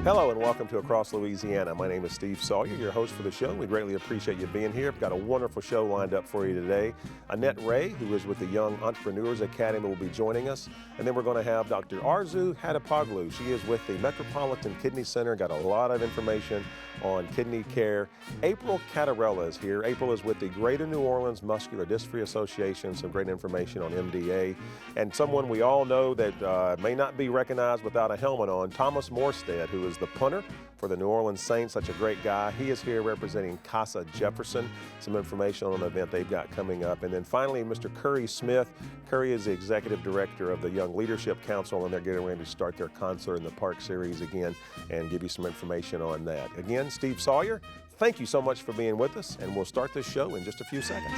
Hello and welcome to Across Louisiana. My name is Steve Sawyer, your host for the show. We greatly appreciate you being here. We've got a wonderful show lined up for you today. Annette Wray, who is with the Young Entrepreneurs Academy, will be joining us. And then we're going to have Dr. Arzu Hatipoglu. She is with the Metropolitan Kidney Center, got a lot of information on kidney care. April Catarella is here. April is with the Greater New Orleans Muscular Dystrophy Association, some great information on MDA. And someone we all know that may not be recognized without a helmet on, Thomas Morestead, who is the punter for the New Orleans Saints, such a great guy. He is here representing Casa Jefferson, some information on an event they've got coming up. And then finally, Mr. Curry Smith. Curry is the executive director of the Young Leadership Council, and they're getting ready to start their Concert in the Park series again and give you some information on that. Again, Steve Sawyer, thank you so much for being with us, and we'll start this show in just a few seconds.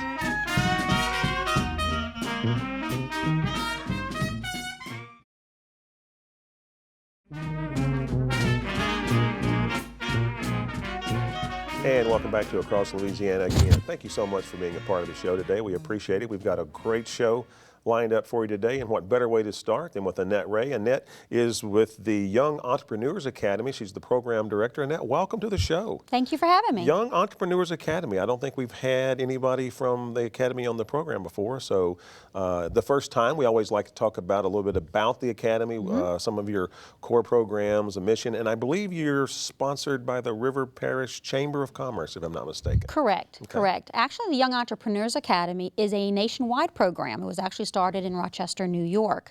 And welcome back to Across Louisiana again. Thank you so much for being a part of the show today. We appreciate it. We've got a great show lined up for you today, and what better way to start than with Annette Wray. Annette is with the Young Entrepreneurs Academy. She's the program director. Annette, welcome to the show. Thank you for having me. Young Entrepreneurs Academy. I don't think we've had anybody from the Academy on the program before, so the first time we always like to talk about a little bit about the Academy, some of your core programs, a mission, and I believe you're sponsored by the River Parish Chamber of Commerce, if I'm not mistaken. Correct, Okay. correct. Actually, the Young Entrepreneurs Academy is a nationwide program. It was actually started in Rochester, New York.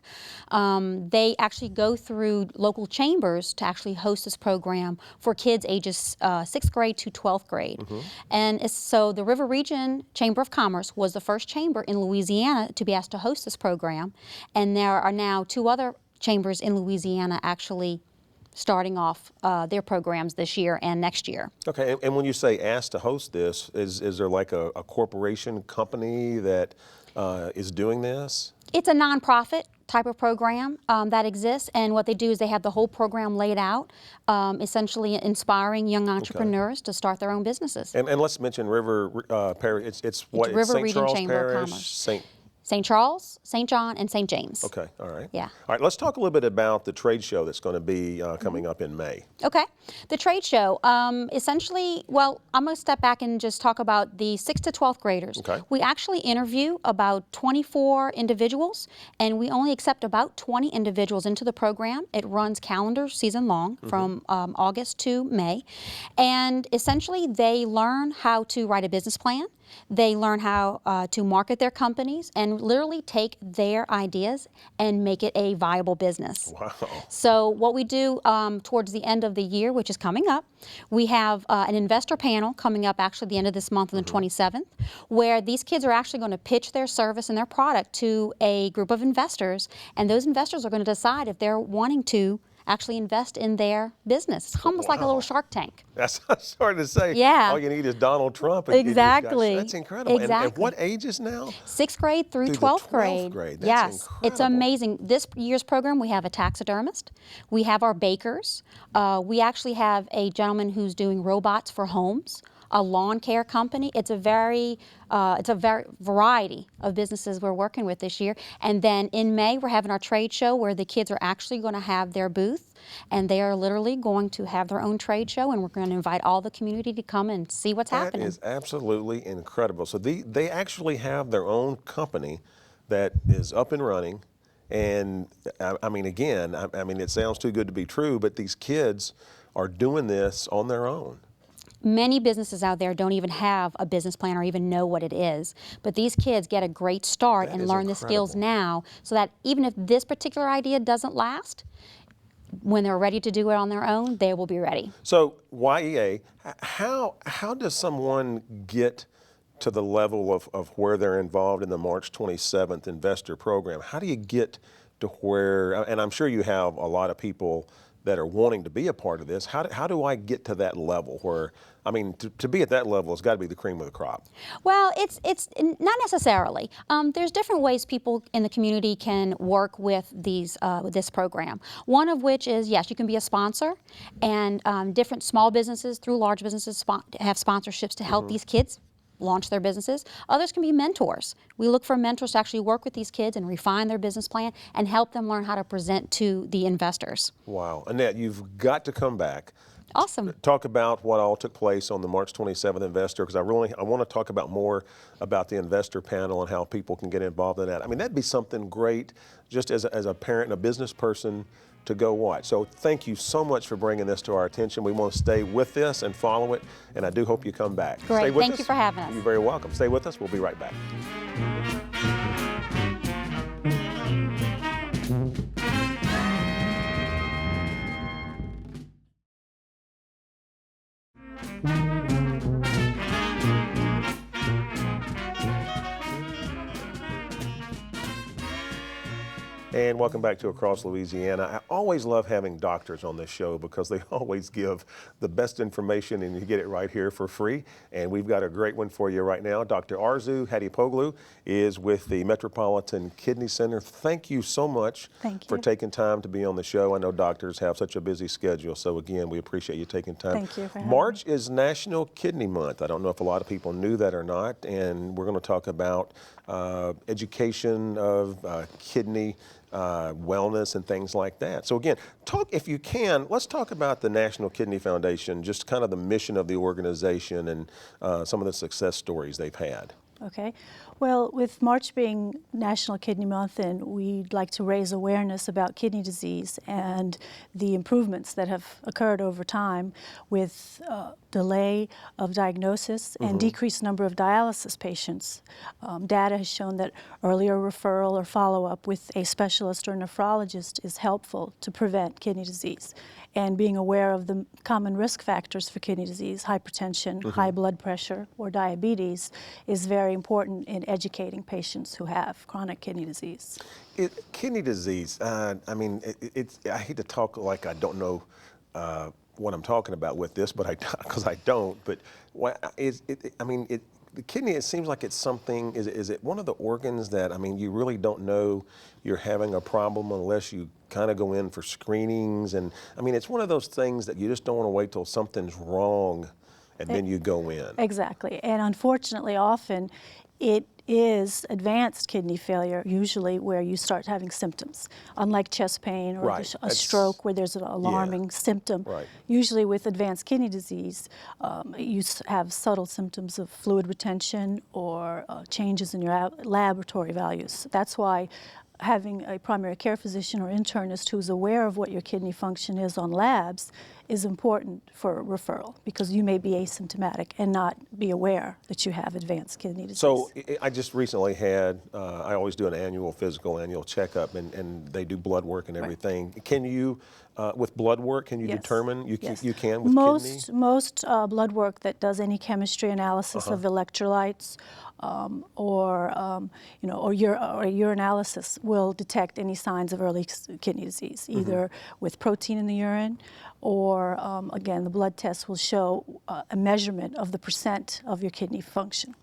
They actually go through local chambers to actually host this program for kids ages 6th grade to 12th grade. And so the River Region Chamber of Commerce was the first chamber in Louisiana to be asked to host this program. And there are now 2 other chambers in Louisiana actually starting off their programs this year and next year. Okay, and when you say asked to host this, is there like a corporation company that is doing this? It's a nonprofit type of program that exists, and what they do is they have the whole program laid out, essentially inspiring young entrepreneurs to start their own businesses. And let's mention River Parish. It's what? River St. Region Charles Chamber of Parish, Commerce. St. Charles, St. John, and St. James. Okay, all right. Yeah. All right, let's talk a little bit about the trade show that's going to be coming up in May. Okay. The trade show, essentially, well, I'm going to step back and just talk about the 6th to 12th graders. Okay. We actually interview about 24 individuals, and we only accept about 20 individuals into the program. It runs calendar season long from August to May. And essentially, they learn how to write a business plan. They learn how to market their companies and literally take their ideas and make it a viable business. Wow. So what we do towards the end of the year, which is coming up, we have an investor panel coming up actually the end of this month on the 27th, where these kids are actually going to pitch their service and their product to a group of investors, and those investors are going to decide if they're wanting to actually invest in their business. It's almost like a little Shark Tank. That's hard to say. Yeah. All you need is Donald Trump. Exactly. That's incredible. Exactly. And what ages now? 6th grade through 12th grade. That's yes, it's incredible. amazing. This year's program, we have a taxidermist, we have our bakers, we actually have a gentleman who's doing robots for homes, a lawn care company. It's a very variety of businesses we're working with this year. And then in May, we're having our trade show where the kids are actually going to have their booth, and they are literally going to have their own trade show, and we're going to invite all the community to come and see what's happening. That is absolutely incredible. So they actually have their own company that is up and running. And I mean, again, I mean, it sounds too good to be true, but these kids are doing this on their own. Many businesses out there don't even have a business plan or even know what it is. But these kids get a great start and learn the skills now, so that even if this particular idea doesn't last, when they're ready to do it on their own, they will be ready. So YEA, how does someone get to the level of where they're involved in the March 27th investor program? How do you get to where, and I'm sure you have a lot of people that are wanting to be a part of this. How do I get to that level where, I mean, to be at that level, it's got to be the cream of the crop? Well, it's not necessarily. There's different ways people in the community can work with this program. One of which is, yes, you can be a sponsor, and different small businesses through large businesses have sponsorships to help these kids launch their businesses. Others can be mentors. We look for mentors to actually work with these kids and refine their business plan and help them learn how to present to the investors. Wow. Annette, you've got to come back. Awesome. Talk about what all took place on the March 27th investor, because I want to talk about more about the investor panel and how people can get involved in that. I mean, that'd be something great just as a parent and a business person to go watch. So thank you so much for bringing this to our attention. We want to stay with this and follow it, and I do hope you come back. Great. Stay with Thank us. you for having us. You're very welcome. Stay with us. We'll be right back. And welcome back to Across Louisiana. I always love having doctors on this show because they always give the best information, and you get it right here for free. And we've got a great one for you right now. Dr. Arzu Hatipoglu is with the Metropolitan Kidney Center. Thank you so much for taking time to be on the show. I know doctors have such a busy schedule, so again, we appreciate you taking time. Thank you for having March is National Kidney Month. I don't know if a lot of people knew that or not, and we're going to talk about education of kidney wellness and things like that. So again, if you can, let's talk about the National Kidney Foundation, just kind of the mission of the organization and some of the success stories they've had. Okay. Well, with March being National Kidney Month, and we'd like to raise awareness about kidney disease and the improvements that have occurred over time with delay of diagnosis and decreased number of dialysis patients. Data has shown that earlier referral or follow-up with a specialist or nephrologist is helpful to prevent kidney disease. And being aware of the common risk factors for kidney disease, hypertension, high blood pressure, or diabetes, is very important in educating patients who have chronic kidney disease. Kidney disease, I mean, I hate to talk like I don't know what I'm talking about with this, but because I don't. But the kidney, it seems like it's something. Is it one of the organs that, I mean, you really don't know you're having a problem unless you kind of go in for screenings? And I mean, it's one of those things that you just don't want to wait till something's wrong and then you go in. Exactly. And unfortunately, often it is advanced kidney failure, usually where you start having symptoms, unlike chest pain or a stroke where there's an alarming symptom. Usually with advanced kidney disease, you have subtle symptoms of fluid retention or changes in your laboratory values. That's why having a primary care physician or internist who's aware of what your kidney function is on labs is important for referral, because you may be asymptomatic and not be aware that you have advanced kidney disease. So I just recently had, I always do an annual checkup, and they do blood work and everything. Can you, with blood work, can you determine, you can with kidney? Most blood work that does any chemistry analysis of electrolytes or urinalysis will detect any signs of early kidney disease, either with protein in the urine or, again, the blood test will show a measurement of the % of your kidney function.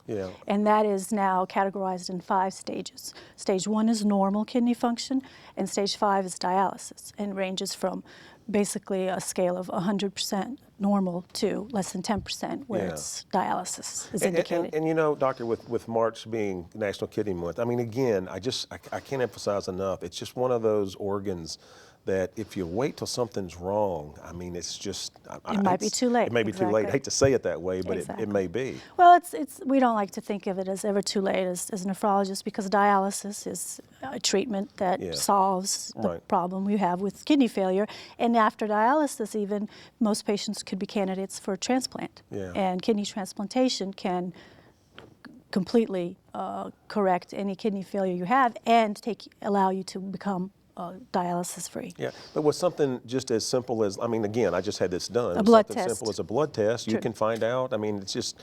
And that is now categorized in 5 stages. Stage 1 is normal kidney function, and stage 5 is dialysis, and ranges from basically a scale of 100% normal to less than 10% where it's dialysis is indicated. And you know, doctor, with March being National Kidney Month, I mean, again, I can't emphasize enough, it's just one of those organs that if you wait till something's wrong, I mean, it's just... It might be too late. It may be too late. I hate to say it that way, but it may be. Well, we don't like to think of it as ever too late as nephrologists, because dialysis is a treatment that solves the problem we have with kidney failure. And after dialysis, even, most patients could be candidates for transplant. And kidney transplantation can completely correct any kidney failure you have and allow you to become dialysis free. But with something just as simple as, I mean, again, I just had this done. A blood something test. Simple as a blood test, you can find out. I mean, it's just...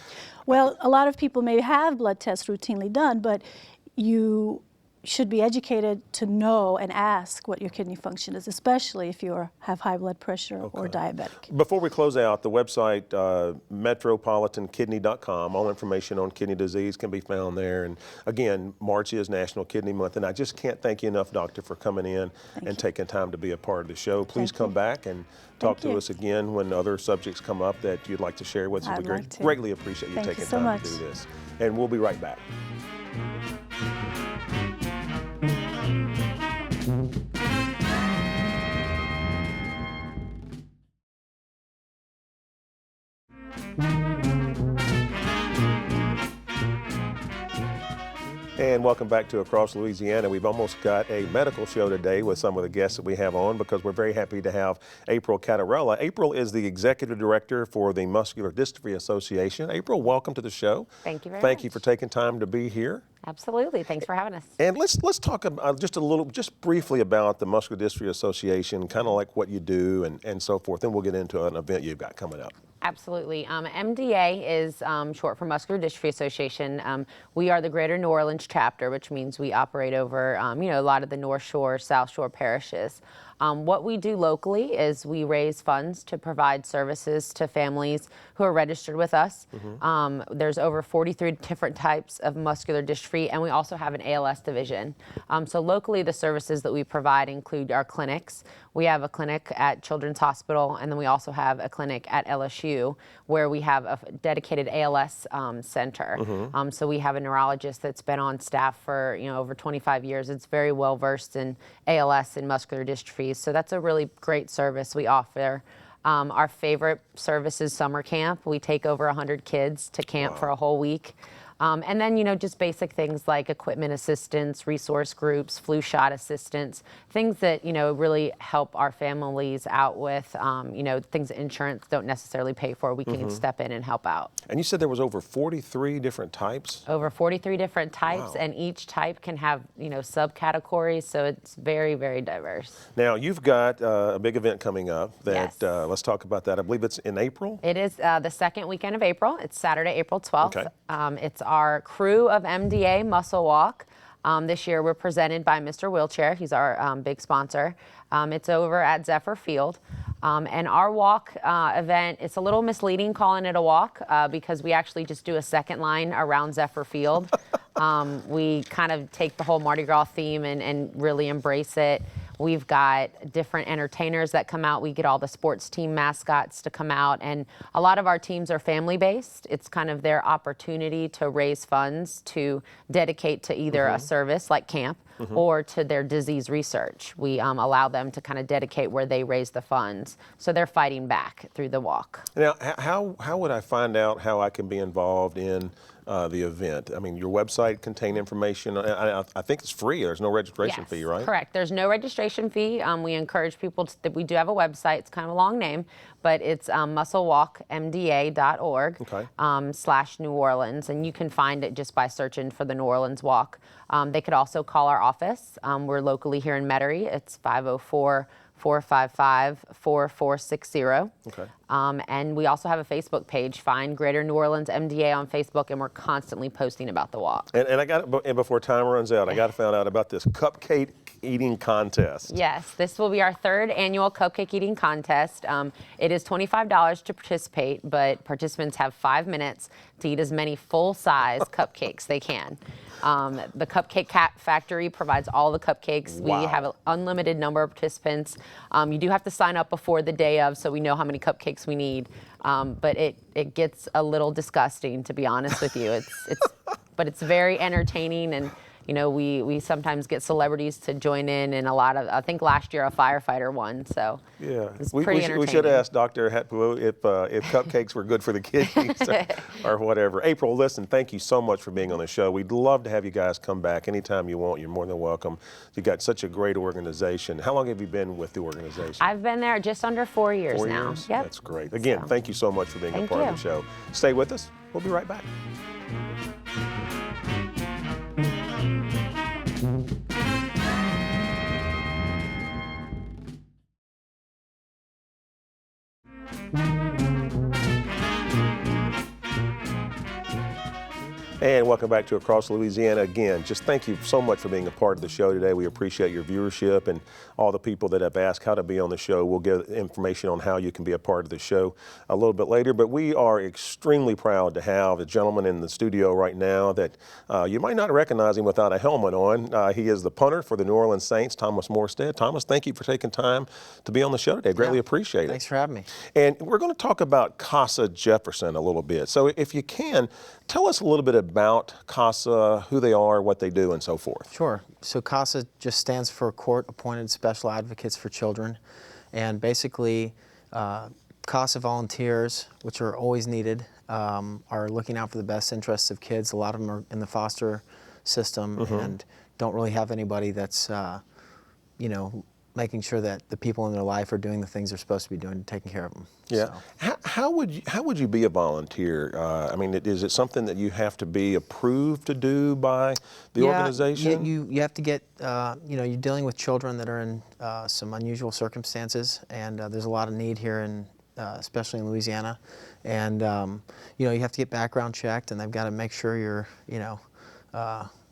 Well, a lot of people may have blood tests routinely done, but you should be educated to know and ask what your kidney function is, especially if you have high blood pressure or diabetic. Before we close out, the website, metropolitankidney.com, all information on kidney disease can be found there. And again, March is National Kidney Month, and I just can't thank you enough, Doctor, for coming in and taking time to be a part of the show. Please come back and talk to us again when other subjects come up that you'd like to share with us. We greatly appreciate you taking time to do this. And we'll be right back. And welcome back to Across Louisiana. We've almost got a medical show today with some of the guests that we have on because we're very happy to have April Catarella. April is the Executive Director for the Muscular Dystrophy Association. April, welcome to the show. Thank you very much. Thank you for taking time to be here. Absolutely. Thanks for having us. And let's talk about just briefly about the Muscular Dystrophy Association, kind of like what you do and so forth. Then we'll get into an event you've got coming up. Absolutely. MDA is short for Muscular Dystrophy Association. We are the Greater New Orleans chapter, which means we operate over, a lot of the North Shore, South Shore parishes. What we do locally is we raise funds to provide services to families who are registered with us. There's over 43 different types of muscular dystrophy, and we also have an ALS division. So locally, the services that we provide include our clinics. We have a clinic at Children's Hospital, and then we also have a clinic at LSU where we have a dedicated ALS center. So we have a neurologist that's been on staff for over 25 years. It's very well versed in ALS and muscular dystrophy. So that's a really great service we offer. Our favorite service is summer camp. We take over 100 kids to camp for a whole week. And then, just basic things like equipment assistance, resource groups, flu shot assistance, things that, really help our families out with, things that insurance don't necessarily pay for. We can step in and help out. And you said there was over 43 different types? Over 43 different types, and each type can have, subcategories, so it's very, very diverse. Now, you've got a big event coming up that, let's talk about that. I believe it's in April? It is the second weekend of April. It's Saturday, April 12th. Okay. It's our Crew of MDA Muscle Walk. This year we're presented by Mr. Wheelchair. He's our big sponsor. It's over at Zephyr Field. And our walk event, it's a little misleading calling it a walk because we actually just do a second line around Zephyr Field. We kind of take the whole Mardi Gras theme and really embrace it. We've got different entertainers that come out. We get all the sports team mascots to come out, and a lot of our teams are family-based. It's kind of their opportunity to raise funds to dedicate to either a service like camp or to their disease research. We allow them to kind of dedicate where they raise the funds. So they're fighting back through the walk. Now, how would I find out how I can be involved in the event? I mean, your website contain information. I think it's free. There's no registration fee, right? Correct. There's no registration fee. We encourage people that we do have a website. It's kind of a long name, but it's musclewalkmda.org /New Orleans, and you can find it just by searching for the New Orleans Walk. They could also call our office. We're locally here in Metairie. It's 504-455-4460. Okay. And we also have a Facebook page. Find Greater New Orleans MDA on Facebook, and we're constantly posting about the walk. And I got, and before time runs out, I got to find out about this cupcake eating contest. Yes, this will be our third annual cupcake eating contest. It is $25 to participate, but participants have 5 minutes to eat as many full-size cupcakes they can. The Cupcake Factory provides all the cupcakes. We have an unlimited number of participants. You do have to sign up before the day of, so we know how many cupcakes we need. But it gets a little disgusting, to be honest with you. But it's very entertaining, and we sometimes get celebrities to join in, and I think last year a firefighter won, so it's pretty entertaining. We should ask Dr. Hatipoglu if cupcakes were good for the kidneys or whatever. April, listen, thank you so much for being on the show. We'd love to have you guys come back anytime you want. You're more than welcome. You've got such a great organization. How long have you been with the organization? I've been there just under 4 years now. 4 years? Yep. That's great. Again, thank you so much for being a part of the show. Stay with us. We'll be right back. And welcome back to Across Louisiana. Again, just thank you so much for being a part of the show today. We appreciate your viewership and all the people that have asked how to be on the show. We'll get information on how you can be a part of the show a little bit later, but we are extremely proud to have a gentleman in the studio right now that you might not recognize him without a helmet on. He is the punter for the New Orleans Saints, Thomas Morestead. Thomas, thank you for taking time to be on the show today. Greatly appreciate it. Thanks for having me. And we're going to talk about Casa Jefferson a little bit. So if you can, tell us a little bit about Casa, who they are, what they do, and so forth. Sure. So CASA just stands for Court-Appointed Special Advocates for Children. And basically, CASA volunteers, which are always needed, are looking out for the best interests of kids. A lot of them are in the foster system and don't really have anybody that's, you know, making sure that the people in their life are doing the things they're supposed to be doing, taking care of them. Yeah. So. How would you be a volunteer? I mean, is it something that you have to be approved to do by the organization? You have to get, you know, you're dealing with children that are in some unusual circumstances, and there's a lot of need here, especially in Louisiana. And, you know, you have to get background checked, and they've got to make sure you're, you know,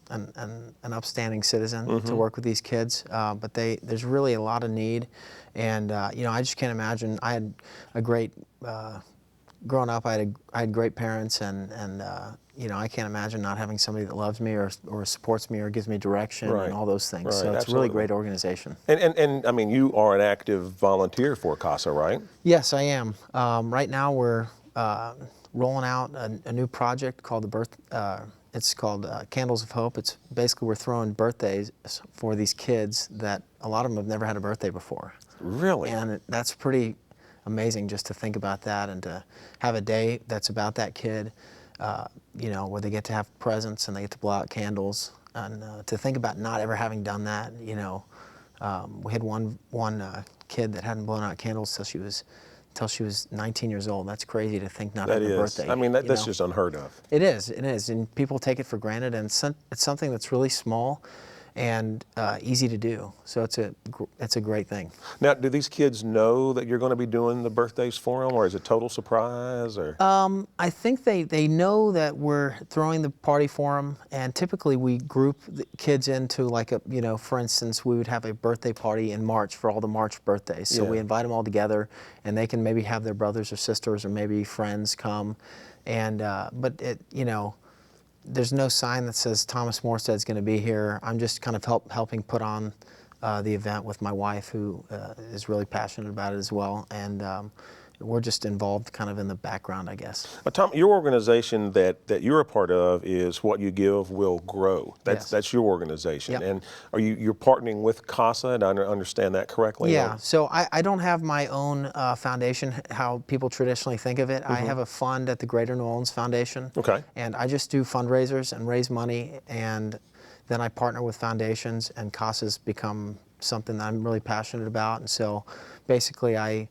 an upstanding citizen to work with these kids, but there's really a lot of need, and you know, I just can't imagine. I had a great growing up. I had great parents, and you know, I can't imagine not having somebody that loves me or supports me or gives me direction and all those things. So it's a really great organization. And I mean, you are an active volunteer for CASA, right? Yes, I am. Right now, we're rolling out a new project called it's called Candles of Hope. It's basically we're throwing birthdays for these kids that a lot of them have never had a birthday before. Really? And that's pretty amazing just to think about that and to have a day that's about that kid, you know, where they get to have presents and they get to blow out candles. And to think about not ever having done that, you know, we had one kid that hadn't blown out candles till she was 19 years old. That's crazy to think not having a birthday. I mean, that's just unheard of. It is, and people take it for granted, and it's something that's really small and easy to do. So it's a great thing. Now, do these kids know that you're going to be doing the birthdays for them, or is it total surprise? Or I think they know that we're throwing the party for them, and typically we group the kids into like a, you know, for instance, we would have a birthday party in March for all the March birthdays. So we invite them all together, and they can maybe have their brothers or sisters or maybe friends come, and but you know, there's no sign that says Thomas Morestead's going to be here. I'm just kind of helping put on the event with my wife, who is really passionate about it as well, and we're just involved kind of in the background, I guess. Tom, your organization that you're a part of is What You Give Will Grow. That's your organization. Yep. And you're partnering with CASA, and I understand that correctly? Yeah, so I don't have my own foundation, how people traditionally think of it. I have a fund at the Greater New Orleans Foundation. Okay. And I just do fundraisers and raise money, and then I partner with foundations, and CASA's become something that I'm really passionate about. And so basically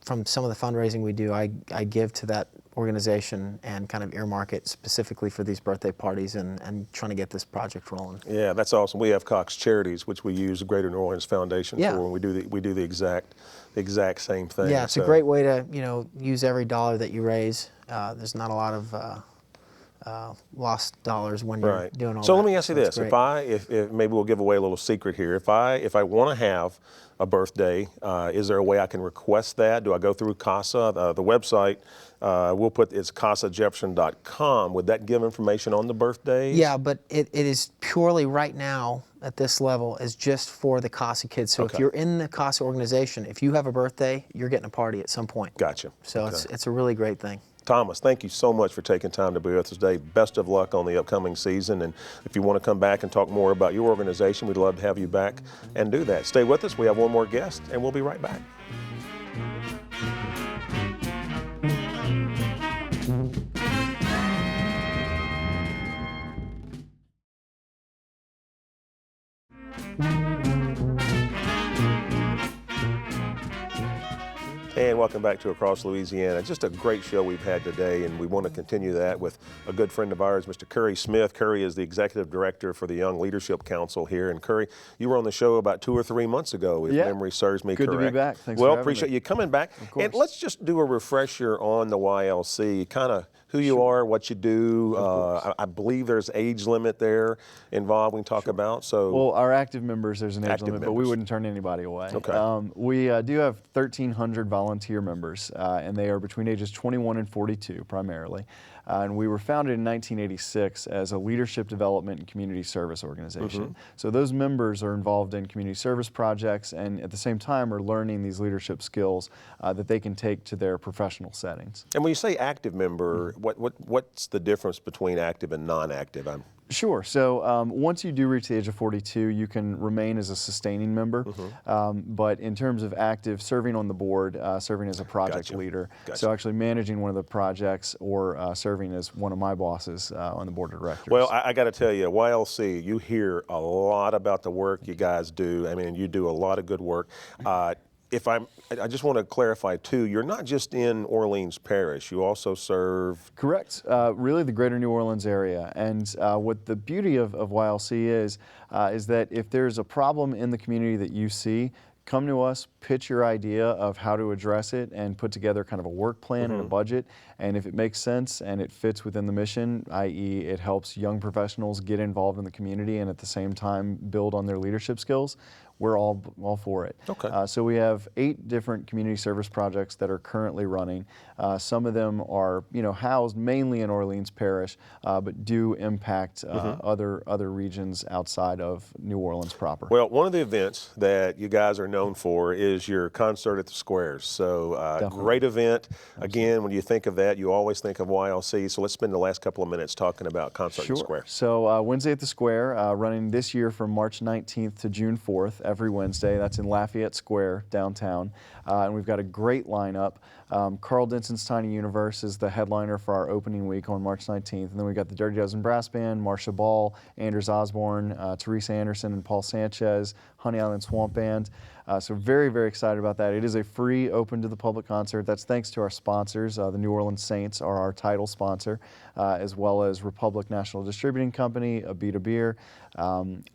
from some of the fundraising we do, I give to that organization and kind of earmark it specifically for these birthday parties and trying to get this project rolling. Yeah, that's awesome. We have Cox Charities, which we use the Greater New Orleans Foundation for, and we do the exact same thing. Yeah, it's a great way to, you know, use every dollar that you raise. There's not a lot of lost dollars when you're doing all that. So let me ask you this: if if maybe we'll give away a little secret here. If I want to have a birthday, is there a way I can request that? Do I go through CASA? The website we'll put it's CasaJefferson.com. Would that give information on the birthdays? Yeah, but it is purely right now at this level is just for the CASA kids. So if you're in the CASA organization, if you have a birthday, you're getting a party at some point. Gotcha. So it's a really great thing. Thomas, thank you so much for taking time to be with us today. Best of luck on the upcoming season. And if you want to come back and talk more about your organization, we'd love to have you back and do that. Stay with us. We have one more guest, and we'll be right back. And welcome back to Across Louisiana. Just a great show we've had today, and we want to continue that with a good friend of ours, Mr. Curry Smith. Curry is the Executive Director for the Young Leadership Council here. And Curry, you were on the show about 2 or 3 months ago, if memory serves me correct. Good to be back. Thanks well, for having appreciate me. you coming back. Of course. And let's just do a refresher on the YLC, kind of who you are, what you do. I believe there's age limit there involved we can talk about. So, well, our active members, there's an age Active limit, but we members. wouldn't turn anybody away. Okay. We do have 1,300 volunteer members, and they are between ages 21 and 42 primarily. And we were founded in 1986 as a leadership development and community service organization. So those members are involved in community service projects and at the same time are learning these leadership skills that they can take to their professional settings. and when you say active member, what's the difference between active and non-active? Sure. So once you do reach the age of 42, you can remain as a sustaining member. But in terms of active, serving on the board, serving as a project Gotcha. leader, Gotcha. so actually managing one of the projects or serving as one of my bosses on the board of directors. Well, I got to tell you, YLC, you hear a lot about the work you guys do. I mean, you do a lot of good work. I just want to clarify too, you're not just in Orleans Parish, you also serve... Correct. Really the greater New Orleans area. And what the beauty of YLC is that if there's a problem in the community that you see, come to us, pitch your idea of how to address it, and put together kind of a work plan and a budget. And if it makes sense and it fits within the mission, i.e. it helps young professionals get involved in the community and at the same time build on their leadership skills, we're all for it. Okay. So we have 8 different community service projects that are currently running. Some of them are, housed mainly in Orleans Parish, but do impact other regions outside of New Orleans proper. Well, one of the events that you guys are known for is your concert at the Squares. So great event. Again, when you think of that, you always think of YLC. So let's spend the last couple of minutes talking about Concert at the Square. So Wednesday at the Square, running this year from March 19th to June 4th, every Wednesday. That's in Lafayette Square, downtown. And we've got a great lineup. Carl Denson's Tiny Universe is the headliner for our opening week on March 19th. And then we've got the Dirty Dozen Brass Band, Marsha Ball, Anders Osborne, Teresa Anderson, and Paul Sanchez, Honey Island Swamp Band. So very, very excited about that. It is a free, open to the public concert. That's thanks to our sponsors. The New Orleans Saints are our title sponsor, as well as Republic National Distributing Company, Abita Beer,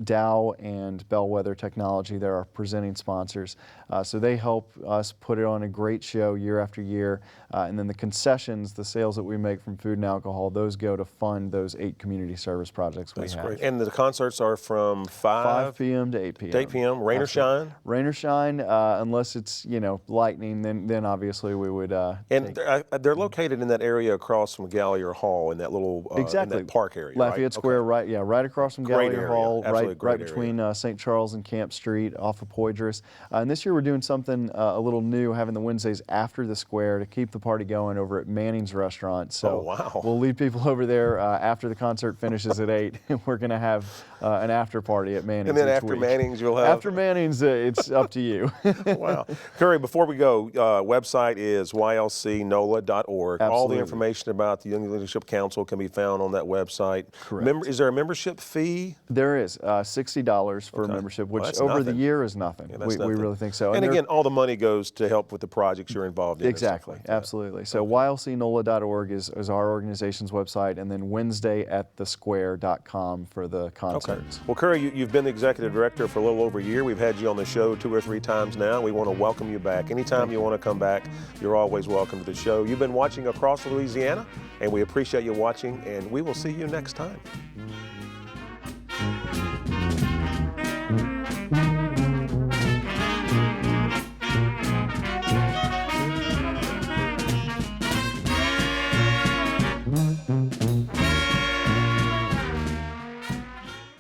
Dow, and Bellwether Technology. They're our presenting sponsors. So they help us put it on a great show year after year. And then the concessions, the sales that we make from food and alcohol, those go to fund those 8 community service projects we have. That's great. And the concerts are from 5 p.m. to 8 p.m. 8 p.m., rain or shine? Rain or shine, unless it's, lightning, then obviously we would And they're located in that area across from Gallier Hall in that little in that park area, Lafayette right? Square, right across from Great Gallier area. Hall, Absolutely right great between St. Charles and Camp Street off of Poydras. And this year we're doing something a little new, having the Wednesdays after the Square to keep the party going over at Manning's Restaurant. So wow. We'll lead people over there after the concert finishes at 8. We're going to have an after party at Manning's. And then each after week. Manning's you'll have? After Manning's, it's up to you. Wow. Curry, before we go, website is ylcnola.org. All the Absolutely. information about the Young Leadership Council can be found on that website. Correct. Is there a membership fee? There is $60 for a membership, which that's over the nothing. year is nothing. Yeah, that's We nothing. really think so. And they're- again, all the money goes to help with the projects you're involved in. and stuff Exactly, like that. absolutely. So ylcnola.org is our organization's website, and then WednesdayAtTheSquare.com for the concerts. Well, Curry, you've been the executive director for a little over a year. We've had you on the show 2 or 3 times now. We want to welcome you back. Anytime you want to come back, you're always welcome to the show. You've been watching Across Louisiana, and we appreciate you watching, and we will see you next time.